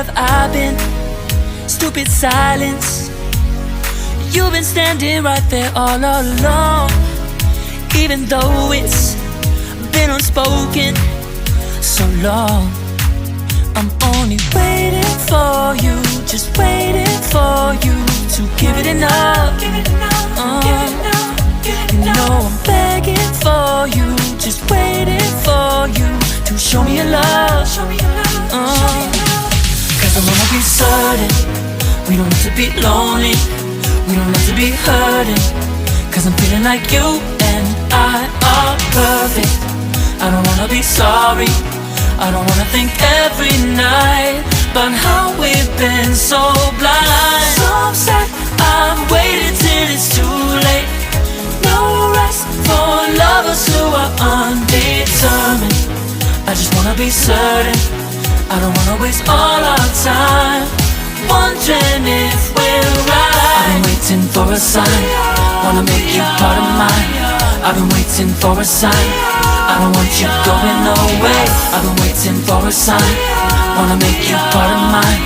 have I been? Stupid silence. You've been standing right there all along, even though it's been unspoken so long. I'm only waiting for you, just waiting for you to give it enough. You know I'm begging for you, just waiting for you to show me your love. Cause I wanna be certain we don't have to be lonely, we don't have to be hurting. Cause I'm feeling like you and I are perfect. I don't wanna be sorry, I don't wanna think every night about how we've been so blind. So upset, I've waited till it's too late. No rest for lovers who are undetermined. I just wanna be certain, I don't wanna waste all our time wondering if we're right. I've been waiting for a sign, wanna make you part of mine. I've been waiting for a sign, I don't want you going away. I've been waiting for a sign, wanna make you part of mine.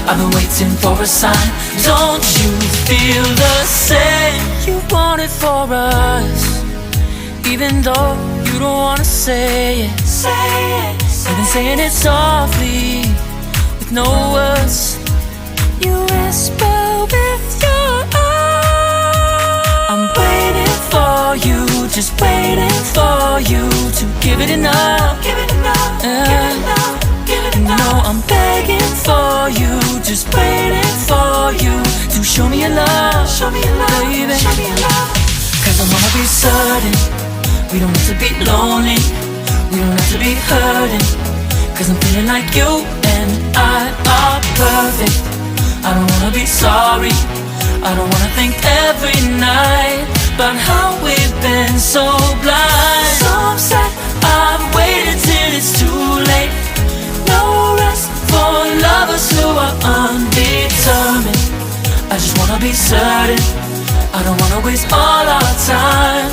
I've been waiting for a sign. Don't you feel the same? You want it for us, even though you don't wanna say it. You've been saying it softly, with no words. You whisper with your eyes. I'm waiting for you, just waiting for you to give it enough. You know I'm begging for you, just waiting for you to show me your love, baby. Cause I wanna be certain we don't have to be lonely, we don't have to be hurting. Cause I'm feeling like you and I are perfect. I don't wanna be sorry, I don't wanna think every night about how we've been so blind. So upset, I've waited till it's too late. No rest for lovers who are undetermined. I just wanna be certain, I don't wanna waste all our time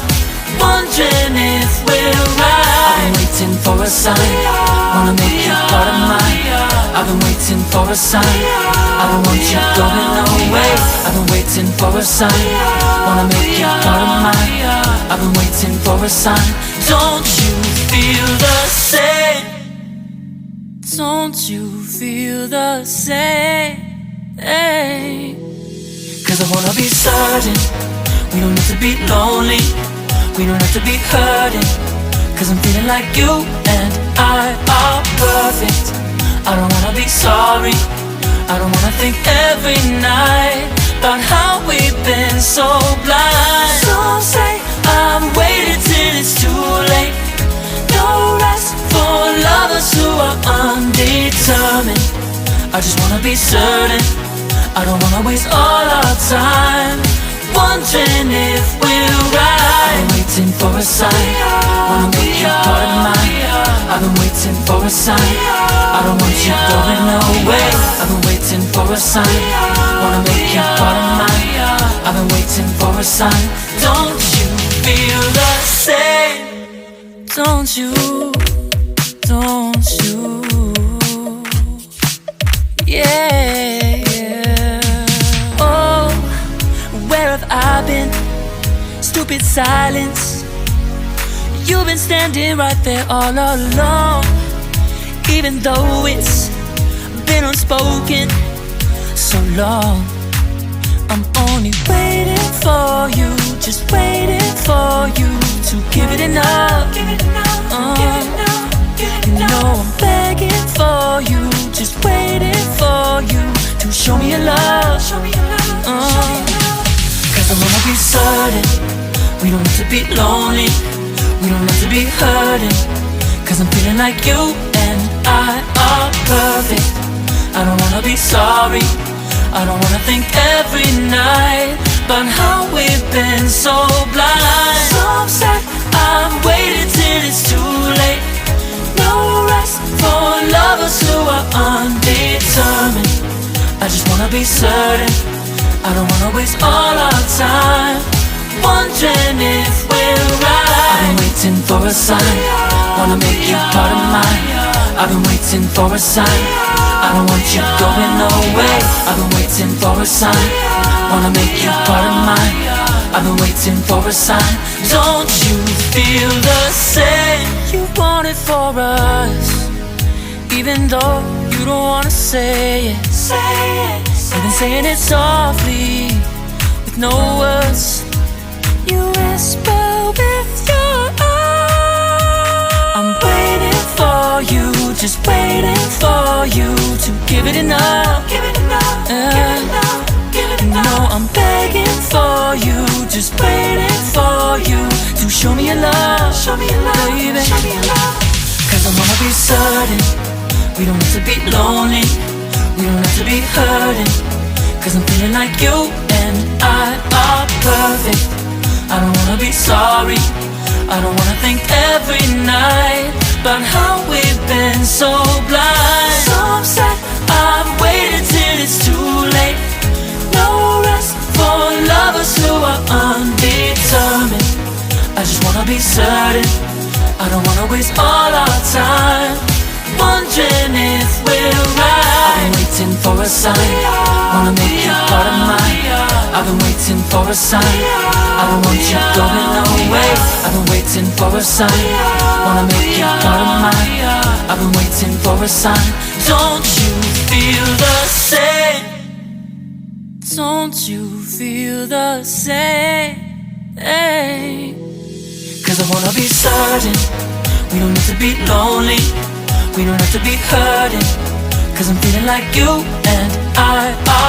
wondering if we're right. I've been waiting for a sign, wanna make you part of mine. I've been waiting for a sign, I don't want you going away. I've been waiting for a sign, wanna make you part of mine. I've been waiting for a sign. Don't you feel the same? Don't you feel the same? Cause I wanna be certain we don't have to be lonely, we don't have to be hurting. Cause I'm feeling like you and I are perfect. I don't wanna be sorry, I don't wanna think every night about how we've been so blind. Some say I've waited till it's too late. No rest for lovers who are undetermined. I just wanna be certain, I don't wanna waste all our time wondering if we're right. I've been waiting for a sign, wanna make you part of mine. I've been waiting for a sign, I don't want you going away. I've been waiting for a sign, wanna make you part of mine. I've been waiting for a sign. Don't you feel the same? Don't you, don't you? Yeah. Oh, where have I been? Stupid silence. You've been standing right there all along, even though it's been unspoken so long. I'm only waiting for you, just waiting for you to give it enough. You know I'm begging for you, just waiting for you to show me your love. Cause I wanna be certain we don't have to be lonely, we don't have to be hurting. Cause I'm feeling like you and I are perfect. I don't wanna be sorry, I don't wanna think every night about how we've been so blind. So upset, I've waited till it's too late. No rest for lovers who are undetermined. I just wanna be certain, I don't wanna waste all our time wondering if we're right. I've been waiting for a sign, wanna make you part of mine. I've been waiting for a sign, I I don't want you going away. I've been waiting for a sign. Wanna make you part of mine. I've been waiting for a sign. Don't you feel the same? You want it for us, even though you don't wanna say it. You've been saying it softly, with no words. You whisper with your eyes. I'm waiting for you, just waiting for you to give it enough. Give it enough, give it enough, give it enough. No, I'm begging for you, just waiting for you to show me your love, baby. Show me your love. 'Cause I wanna be certain we don't have to be lonely, we don't have to be hurting. 'Cause I'm feeling like you and I are perfect. I don't wanna be sorry, I don't wanna think every night about how we've been so blind. So upset, I've waited till it's too late. No rest for lovers who are undetermined. I just wanna be certain, I don't wanna waste all our time wondering if we're right. I've been waiting for a sign. Wanna make you part of mine. I've been waiting for a sign. I don't want you going away. I've been waiting for a sign. Wanna make you part of mine. I've been waiting for a sign. Don't you feel the same? Don't you feel the same? Hey. 'Cause I wanna be certain we don't have to be lonely, we don't have to be hurting. 'Cause I'm feeling like you and I are